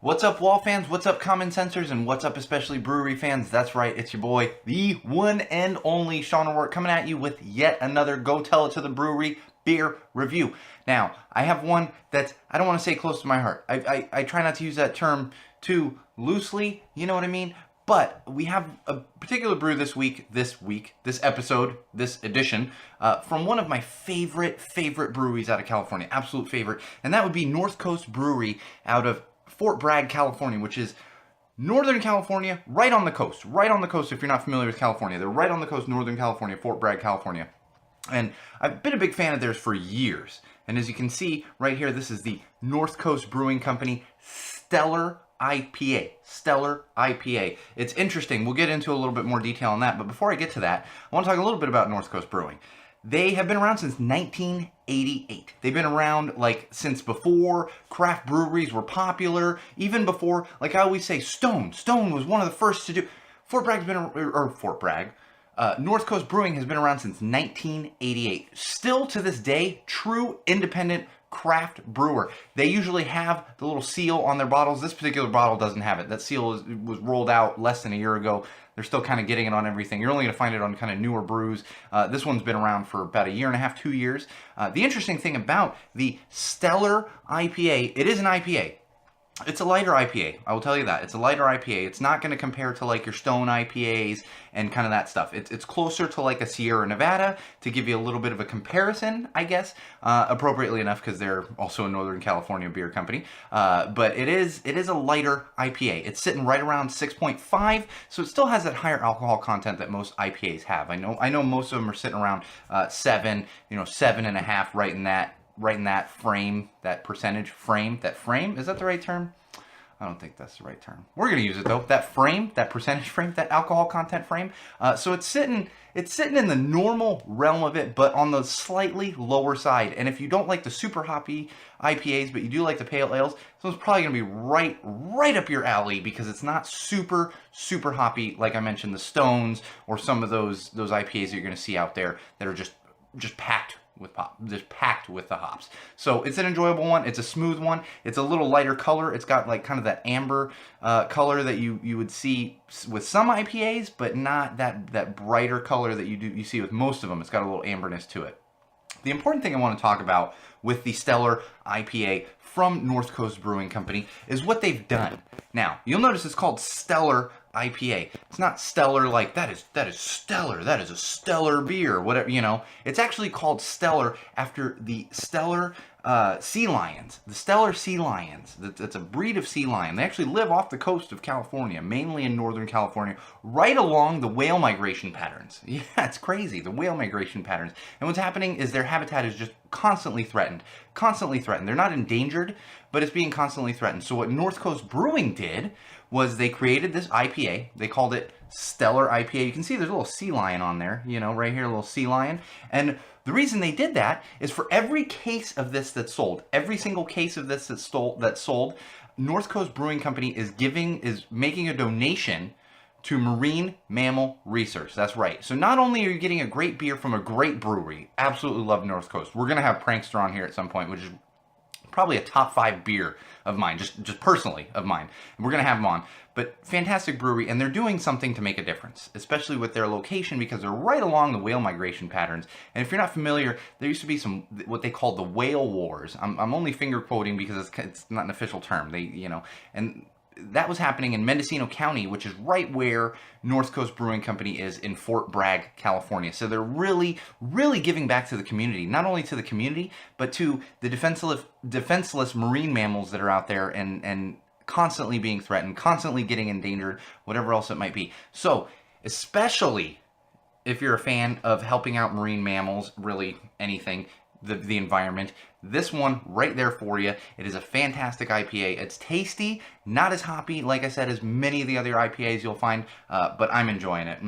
What's up, Wall fans? What's up, Common Sensors? And what's up, especially Brewery fans? That's right, it's your boy, the one and only Sean O'Rourke, coming at you with yet another Go Tell It to the Brewery beer review. Now, I have one that's, I don't want to say close to my heart. I try not to use that term too loosely, you know what I mean? But we have a particular brew this episode, this edition, from one of my favorite breweries out of California, absolute favorite, and that would be North Coast Brewery out of Fort Bragg, California, which is Northern California, right on the coast if you're not familiar with California. They're right on the coast, Northern California, Fort Bragg, California. And I've been a big fan of theirs for years. And as you can see right here, this is the North Coast Brewing Company Steller IPA. Steller IPA. It's interesting. We'll get into a little bit more detail on that. But before I get to that, I want to talk a little bit about North Coast Brewing. They have been around since 1988. They've been around since before craft breweries were popular, even before, like I always say, Stone was one of the first to do. North Coast Brewing has been around since 1988. Still to this day, true independent craft brewer. They usually have the little seal on their bottles. This particular bottle doesn't have it. That seal was rolled out less than a year ago. They're still kind of getting it on everything. You're only going to find it on kind of newer brews. This one's been around for about a year and a half, 2 years. The interesting thing about the Steller IPA, it is an IPA. It's a lighter IPA. I will tell you that. It's a lighter IPA. It's not going to compare to like your Stone IPAs and kind of that stuff. It's closer to like a Sierra Nevada, to give you a little bit of a comparison, I guess, appropriately enough, because they're also a Northern California beer company. But it is a lighter IPA. It's sitting right around 6.5, so it still has that higher alcohol content that most IPAs have. I know most of them are sitting around 7, 7.5, right in that frame, that percentage frame. That frame, is that the right term? I don't think that's the right term. We're going to use it though. That frame, that percentage frame, that alcohol content frame. So it's sitting in the normal realm of it, but on the slightly lower side. And if you don't like the super hoppy IPAs, but you do like the pale ales, so it's probably going to be right up your alley, because it's not super hoppy like I mentioned, the Stones or some of those IPAs that you're going to see out there that are just packed with the hops. So it's an enjoyable one. It's a smooth one. It's a little lighter color. It's got like kind of that amber color that you would see with some IPAs, but not that brighter color that you see with most of them. It's got a little amberness to it. The important thing I want to talk about with the Steller IPA from North Coast Brewing Company is what they've done. Now, you'll notice it's called Steller IPA. It's not stellar like that is stellar. That is a stellar beer. Whatever, It's actually called Steller after the Steller sea lions. The Steller sea lions. That's a breed of sea lion. They actually live off the coast of California, mainly in Northern California, right along the whale migration patterns. Yeah, it's crazy. The whale migration patterns. And what's happening is their habitat is just constantly threatened. They're not endangered, but it's being constantly threatened. So what North Coast Brewing did was they created this IPA. They called it Steller IPA. You can see there's a little sea lion on there, right here, a little sea lion. And the reason they did that is for every case of this that's sold, every single case of this that's sold, North Coast Brewing Company is making a donation to marine mammal research. That's right. So not only are you getting a great beer from a great brewery, absolutely love North Coast. We're going to have Prankster on here at some point, which is probably a top 5 beer of mine, just personally of mine. We're going to have them on. But fantastic brewery, and they're doing something to make a difference, especially with their location, because they're right along the whale migration patterns. And if you're not familiar, there used to be what they called the whale wars. I'm only finger quoting because it's not an official term. And that was happening in Mendocino County, which is right where North Coast Brewing Company is in Fort Bragg, California. So they're really giving back to the community, not only to the community, but to the defenseless marine mammals that are out there and constantly being threatened, constantly getting endangered, whatever else it might be. So especially if you're a fan of helping out marine mammals, really anything, the environment, this one right there for you. It is a fantastic IPA. It's tasty, not as hoppy, like I said, as many of the other IPAs you'll find, but I'm enjoying it.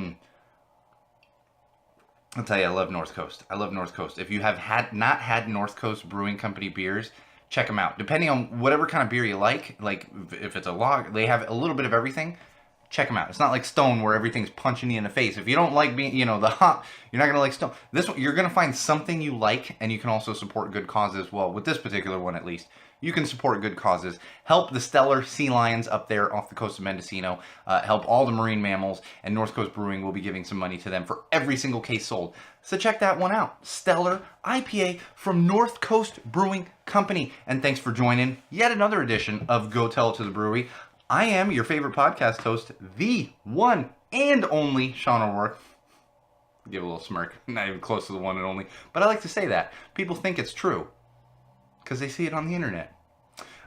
I'll tell you, I love North Coast. If you have not had North Coast Brewing Company beers, check them out. Depending on whatever kind of beer you like if it's a lager, they have a little bit of everything. Check them out. It's not like Stone where everything's punching you in the face. If you don't like being, the hop, you're not going to like Stone. This one, you're going to find something you like, and you can also support good causes as well. With this particular one, at least, You can support good causes. Help the Steller sea lions up there off the coast of Mendocino. Help all the marine mammals. And North Coast Brewing will be giving some money to them for every single case sold. So check that one out. Steller IPA from North Coast Brewing Company. And thanks for joining yet another edition of Go Tell It to the Brewery. I am your favorite podcast host, the one and only Sean O'Rourke. Give a little smirk. Not even close to the one and only. But I like to say that. People think it's true because they see it on the internet.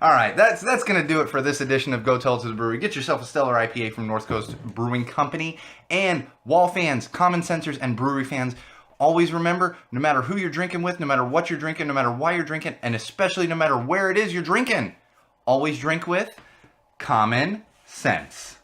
All right, that's going to do it for this edition of Go Tell It to the Brewery. Get yourself a Steller IPA from North Coast Brewing Company. And Wall fans, Common Sensors, and Brewery fans, always remember, no matter who you're drinking with, no matter what you're drinking, no matter why you're drinking, and especially no matter where it is you're drinking, always drink with common sense.